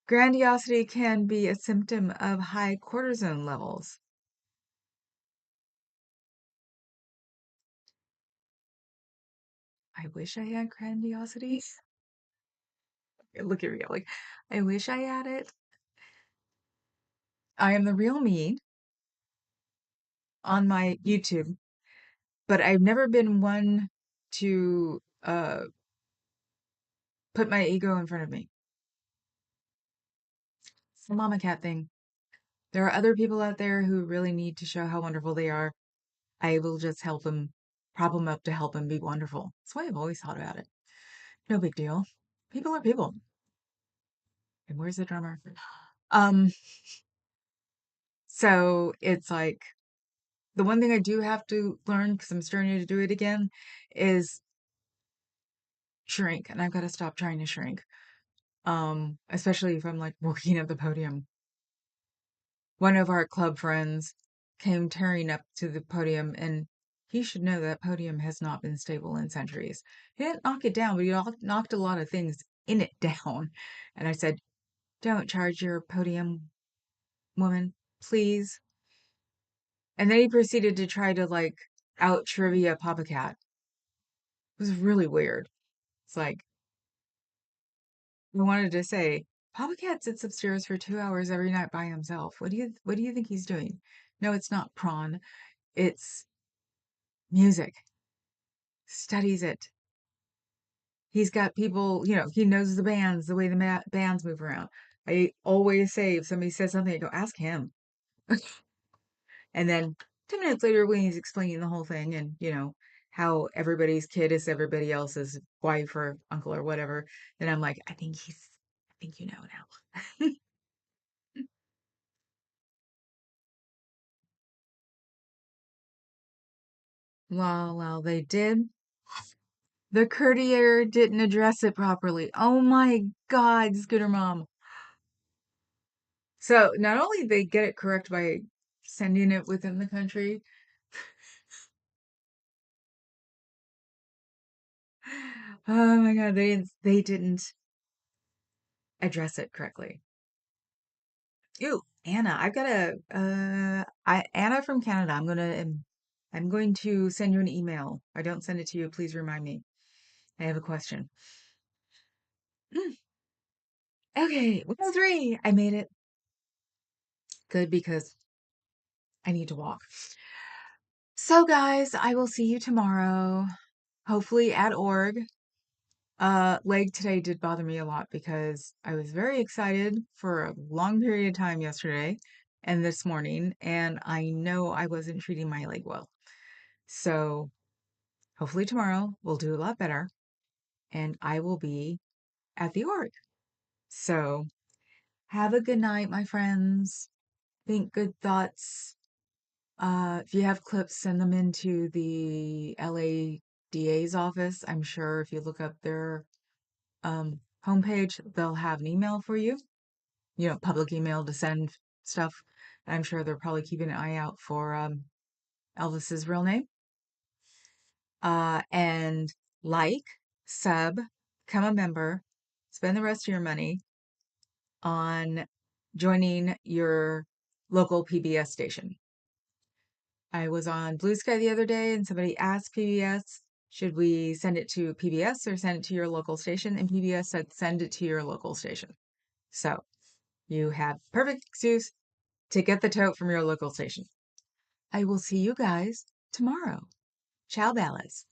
Grandiosity can be a symptom of high cortisone levels. I wish I had grandiosity. Look at me, like, I wish I had it. I am the real me on my YouTube, but I've never been one to put my ego in front of me. It's the mama cat thing. There are other people out there who really need to show how wonderful they are. I will just help them, prop them up to help them be wonderful. That's why I've always thought about it. No big deal. People are people. And where's the drummer? Um, so it's like the one thing I do have to learn because I'm starting to do it again is shrink, and I've got to stop trying to shrink. Especially if I'm like working at the podium. One of our club friends came tearing up to the podium, and he should know that podium has not been stable in centuries. He didn't knock it down, but he knocked a lot of things in it down. And I said, don't charge your podium, woman, please. And then he proceeded to try to like out trivia Papa Cat. It was really weird. It's like, I wanted to say, Papa Cat sits upstairs for 2 hours every night by himself. What do you think he's doing? No, it's not prawn. It's music. Studies it. He's got people, he knows the bands, the way the bands move around. I always say if somebody says something, I go, ask him. And then 10 minutes later, when he's explaining the whole thing and, how everybody's kid is everybody else's wife or uncle or whatever, then I'm like, I think you know now. Well, they did. The courtier didn't address it properly. Oh my God, Scooter Mom. So not only they get it correct by sending it within the country, oh my God, they didn't address it correctly. Ew, Anna, I've got Anna from Canada. I'm going to send you an email. If I don't send it to you, please remind me. I have a question. Mm, okay, 103. I made it. Good because I need to walk. So guys, I will see you tomorrow, hopefully at org. Leg today did bother me a lot because I was very excited for a long period of time yesterday and this morning, and I know I wasn't treating my leg well. So hopefully tomorrow we'll do a lot better and I will be at the org. So have a good night, my friends. Think good thoughts. If you have clips, send them into the LADA's office. I'm sure if you look up their homepage, they'll have an email for you, public email to send stuff. I'm sure they're probably keeping an eye out for Elvis's real name. And like, sub, become a member, spend the rest of your money on joining your local PBS station. I was on Blue Sky the other day and somebody asked PBS, should we send it to PBS or send it to your local station? And PBS said, send it to your local station. So you have perfect excuse to get the tote from your local station. I will see you guys tomorrow. Ciao, Bellas.